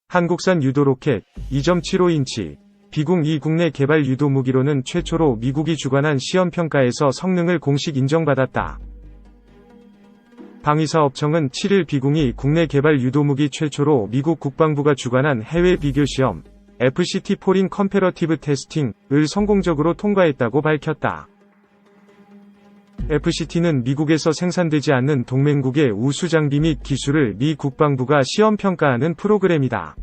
한국산 유도로켓 2.75인치 비공-2 국내 개발 유도무기로는 최초로 미국이 주관한 시험평가에서 성능을 공식 인정받았다. 방위사업청은 7일 비공-2 국내 개발 유도무기 최초로 미국 국방부가 주관한 해외 비교시험 FCT 포린 컴패러티브 테스팅을 성공적으로 통과했다고 밝혔다. FCT는 미국에서 생산되지 않는 동맹국의 우수 장비 및 기술을 미 국방부가 시험평가하는 프로그램이다.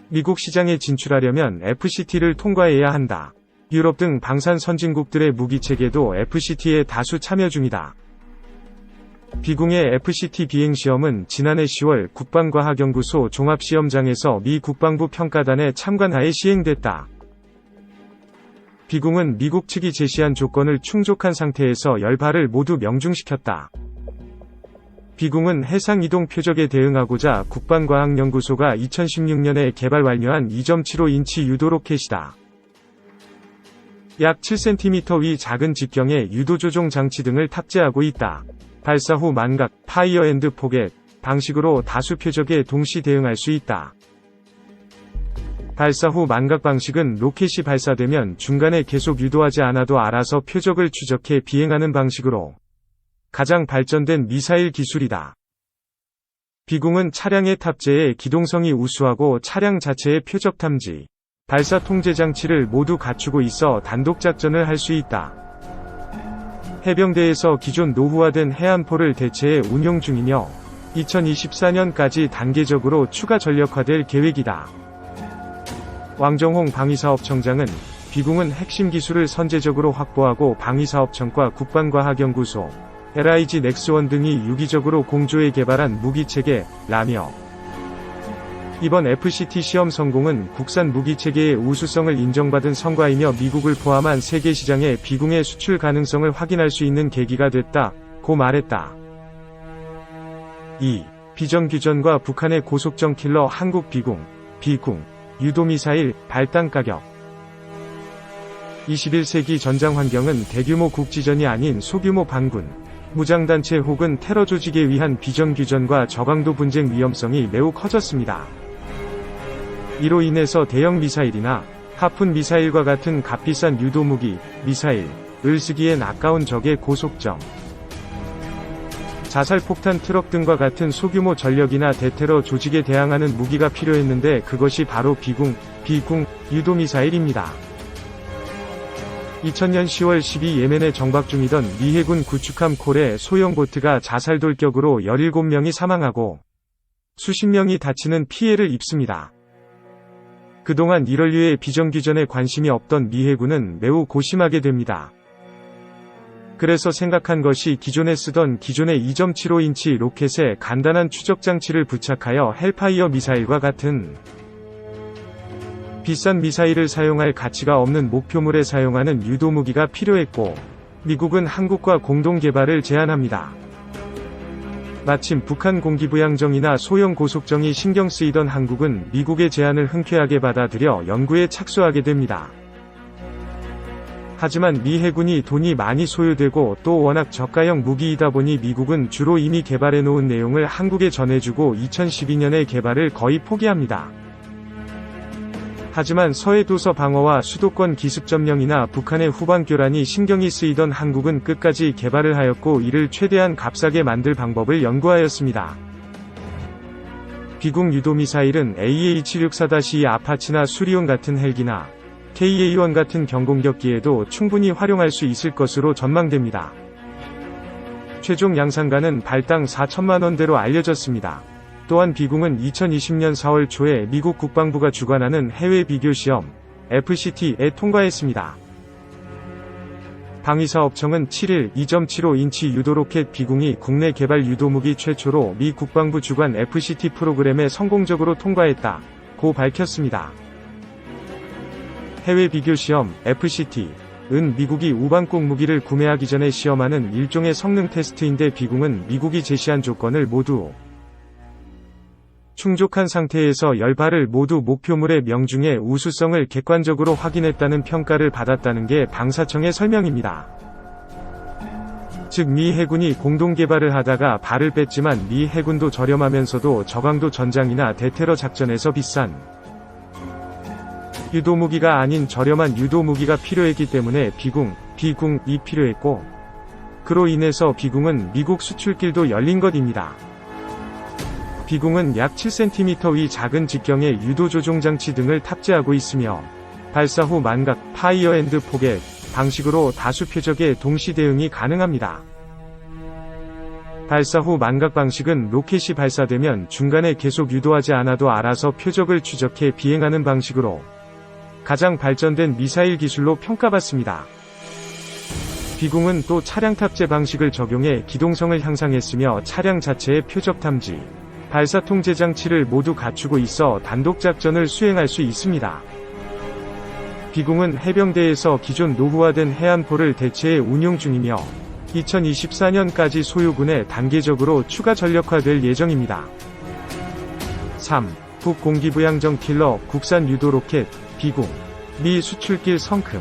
미국 시장에 진출하려면 FCT를 통과해야 한다. 유럽 등 방산 선진국들의 무기체계도 FCT에 다수 참여 중이다. 비공의 FCT 비행시험은 지난해 10월 국방과학연구소 종합시험장에서 미 국방부 평가단의 참관하에 시행됐다. 비공은 미국 측이 제시한 조건을 충족한 상태에서 열발을 모두 명중시켰다. 비공은 해상이동 표적에 대응하고자 국방과학연구소가 2016년에 개발 완료한 2.75인치 유도로켓이다. 약 7cm 위 작은 직경에 유도조종 장치 등을 탑재하고 있다. 발사 후 만각, 파이어 앤드 포겟 방식으로 다수 표적에 동시 대응할 수 있다. 발사 후 만각 방식은 로켓이 발사되면 중간에 계속 유도하지 않아도 알아서 표적을 추적해 비행하는 방식으로 가장 발전된 미사일 기술이다. 비공은 차량의 탑재에 기동성이 우수하고 차량 자체의 표적 탐지, 발사 통제 장치를 모두 갖추고 있어 단독 작전을 할 수 있다. 해병대에서 기존 노후화된 해안포를 대체해 운용 중이며 2024년까지 단계적으로 추가 전력화될 계획이다. 왕정홍 방위사업청장은 비공은 핵심 기술을 선제적으로 확보하고 방위사업청과 국방과학연구소, LIG 넥스원 등이 유기적으로 공조해 개발한 무기체계라며 이번 FCT 시험 성공은 국산 무기체계의 우수성을 인정받은 성과이며 미국을 포함한 세계 시장에 비공의 수출 가능성을 확인할 수 있는 계기가 됐다고 말했다. 2. 비정규전과 북한의 고속정 킬러 한국 비공 유도미사일 발당 가격 21세기 전장 환경은 대규모 국지전이 아닌 소규모 반군, 무장단체 혹은 테러 조직에 의한 비정규전과 저강도 분쟁 위험성이 매우 커졌습니다. 이로 인해서 대형 미사일이나 하푼 미사일과 같은 값비싼 유도무기, 미사일을 쓰기엔 아까운 적의 고속정, 자살폭탄 트럭 등과 같은 소규모 전력이나 대테러 조직에 대항하는 무기가 필요했는데 그것이 바로 비공 유도미사일입니다. 2000년 10월 12 예멘에 정박 중이던 미 해군 구축함 콜의 소형 보트가 자살 돌격으로 17명이 사망하고 수십 명이 다치는 피해를 입습니다. 그동안 이럴 류의 비정규전에 관심이 없던 미 해군은 매우 고심하게 됩니다. 그래서 생각한 것이 기존에 쓰던 기존의 2.75인치 로켓에 간단한 추적장치를 부착하여 헬파이어 미사일과 같은 비싼 미사일을 사용할 가치가 없는 목표물에 사용하는 유도무기가 필요했고, 미국은 한국과 공동 개발을 제안합니다. 마침 북한 공기부양정이나 소형 고속정이 신경 쓰이던 한국은 미국의 제안을 흔쾌하게 받아들여 연구에 착수하게 됩니다. 하지만 미 해군이 돈이 많이 소요되고 또 워낙 저가형 무기이다 보니 미국은 주로 이미 개발해놓은 내용을 한국에 전해주고 2012년에 개발을 거의 포기합니다. 하지만 서해도서 방어와 수도권 기습 점령이나 북한의 후방 교란이 신경이 쓰이던 한국은 끝까지 개발을 하였고 이를 최대한 값싸게 만들 방법을 연구하였습니다. 비공 유도미사일은 AH-64-2 아파치나 수리온 같은 헬기나 KA-1 같은 경공격기에도 충분히 활용할 수 있을 것으로 전망됩니다. 최종 양산가는 발당 4천만원대로 알려졌습니다. 또한 비공은 2020년 4월 초에 미국 국방부가 주관하는 해외 비교시험 FCT에 통과했습니다. 방위사업청은 7일 2.75인치 유도로켓 비공이 국내 개발 유도무기 최초로 미 국방부 주관 FCT 프로그램에 성공적으로 통과했다고 밝혔습니다. 해외 비교시험 FCT은 미국이 우방국 무기를 구매하기 전에 시험하는 일종의 성능 테스트인데 비공은 미국이 제시한 조건을 모두 충족한 상태에서 10발을 모두 목표물에 명중해 우수성을 객관적으로 확인했다는 평가를 받았다는 게 방사청의 설명입니다. 즉 미 해군이 공동 개발을 하다가 발을 뺐지만 미 해군도 저렴하면서도 저강도 전장이나 대테러 작전에서 비싼 유도무기가 아닌 저렴한 유도무기가 필요했기 때문에 비궁이 필요했고, 그로 인해서 비궁은 미국 수출길도 열린 것입니다. 비궁은 약 7cm 위 작은 직경의 유도 조종 장치 등을 탑재하고 있으며 발사 후 만각, 파이어 앤드 포겟 방식으로 다수 표적에 동시 대응이 가능합니다. 발사 후 만각 방식은 로켓이 발사되면 중간에 계속 유도하지 않아도 알아서 표적을 추적해 비행하는 방식으로 가장 발전된 미사일 기술로 평가받습니다. 비궁은 또 차량 탑재 방식을 적용해 기동성을 향상했으며 차량 자체의 표적 탐지, 발사 통제 장치를 모두 갖추고 있어 단독 작전을 수행할 수 있습니다. 비궁은 해병대에서 기존 노후화된 해안포를 대체해 운용 중이며 2024년까지 소유군에 단계적으로 추가 전력화될 예정입니다. 3. 북공기부양정 킬러 국산 유도 로켓 비궁. 미 수출길 성큼.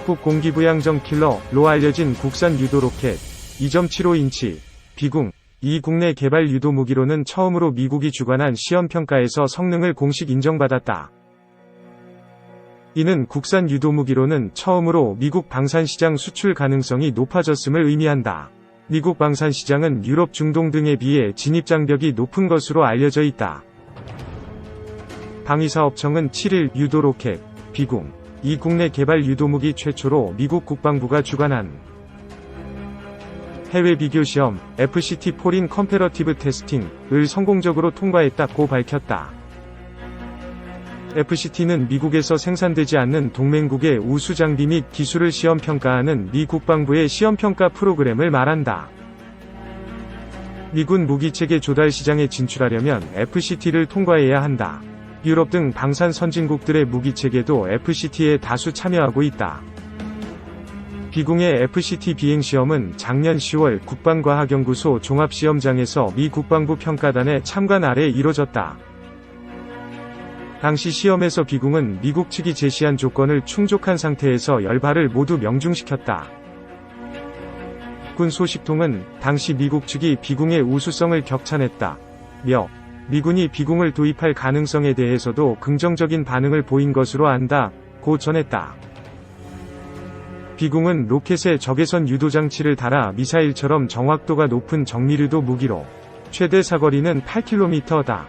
북공기부양정 킬러로 알려진 국산 유도 로켓 2.75인치 비궁. 이 국내 개발 유도 무기로는 처음으로 미국이 주관한 시험평가에서 성능을 공식 인정받았다. 이는 국산 유도 무기로는 처음으로 미국 방산시장 수출 가능성이 높아졌음을 의미한다. 미국 방산시장은 유럽, 중동 등에 비해 진입장벽이 높은 것으로 알려져 있다. 방위사업청은 7일 유도 로켓 비궁. 이 국내 개발 유도무기 최초로 미국 국방부가 주관한 해외 비교 시험 FCT 포린 컴패러티브 테스팅을 성공적으로 통과했다고 밝혔다. FCT는 미국에서 생산되지 않는 동맹국의 우수 장비 및 기술을 시험 평가하는 미 국방부의 시험평가 프로그램을 말한다. 미군 무기체계 조달 시장에 진출하려면 FCT를 통과해야 한다. 유럽 등 방산 선진국들의 무기체계도 FCT에 다수 참여하고 있다. 비궁의 FCT 비행시험은 작년 10월 국방과학연구소 종합시험장에서 미 국방부 평가단의 참관 아래 이뤄졌다. 당시 시험에서 비궁은 미국 측이 제시한 조건을 충족한 상태에서 10발을 모두 명중시켰다. 군 소식통은 당시 미국 측이 비궁의 우수성을 격찬했다며 미군이 비궁을 도입할 가능성에 대해서도 긍정적인 반응을 보인 것으로 안다고 전했다. 비궁은 로켓에 적외선 유도장치를 달아 미사일처럼 정확도가 높은 정밀유도 무기로 최대 사거리는 8km다.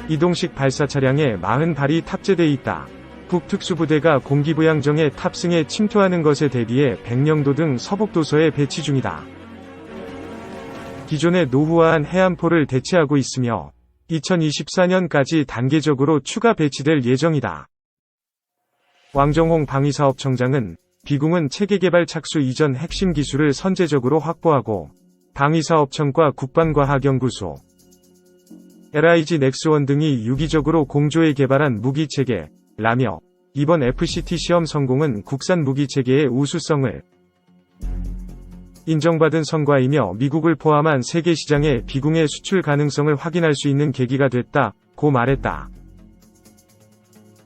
이동식 발사 차량에 40발이 탑재돼 있다. 북특수부대가 공기부양정에 탑승해 침투하는 것에 대비해 백령도 등 서북도서에 배치 중이다. 기존의 노후화한 해안포를 대체하고 있으며 2024년까지 단계적으로 추가 배치될 예정이다. 왕정홍 방위사업청장은 비궁은 체계개발 착수 이전 핵심 기술을 선제적으로 확보하고 방위사업청과 국방과학연구소, LIG 넥스원 등이 유기적으로 공조해 개발한 무기체계라며 이번 FCT 시험 성공은 국산 무기체계의 우수성을 인정받은 성과이며 미국을 포함한 세계 시장에 비궁의 수출 가능성을 확인할 수 있는 계기가 됐다고 말했다.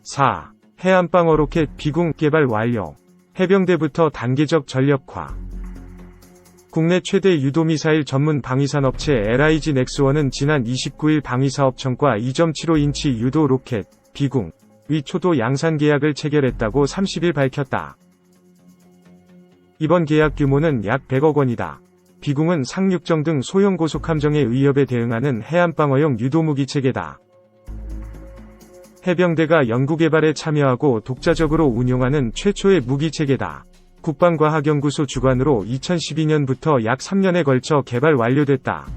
4. 해안방어 로켓 비궁 개발 완료. 해병대부터 단계적 전력화. 국내 최대 유도미사일 전문 방위산업체 LIG 넥스원은 지난 29일 방위사업청과 2.75인치 유도 로켓 비궁 위 초도 양산 계약을 체결했다고 30일 밝혔다. 이번 계약 규모는 약 100억 원이다. 비궁은 상륙정 등 소형 고속함정의 위협에 대응하는 해안방어용 유도무기 체계다. 해병대가 연구개발에 참여하고 독자적으로 운용하는 최초의 무기체계다. 국방과학연구소 주관으로 2012년부터 약 3년에 걸쳐 개발 완료됐다.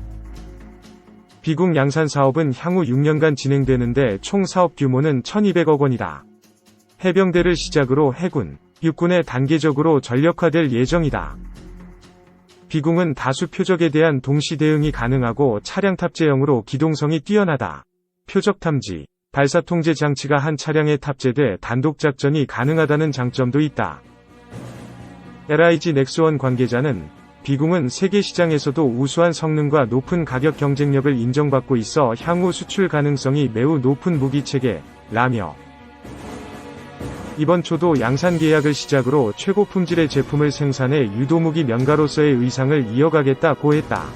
비궁 양산 사업은 향후 6년간 진행되는데 총 사업 규모는 1200억 원이다. 해병대를 시작으로 해군, 육군에 단계적으로 전력화될 예정이다. 비궁은 다수 표적에 대한 동시 대응이 가능하고 차량 탑재형으로 기동성이 뛰어나다. 표적 탐지, 발사 통제 장치가 한 차량에 탑재돼 단독 작전이 가능하다는 장점도 있다. LIG 넥스원 관계자는 비궁은 세계 시장에서도 우수한 성능과 높은 가격 경쟁력을 인정받고 있어 향후 수출 가능성이 매우 높은 무기체계라며 이번 초도 양산 계약을 시작으로 최고 품질의 제품을 생산해 유도무기 명가로서의 의상을 이어가겠다고 했다.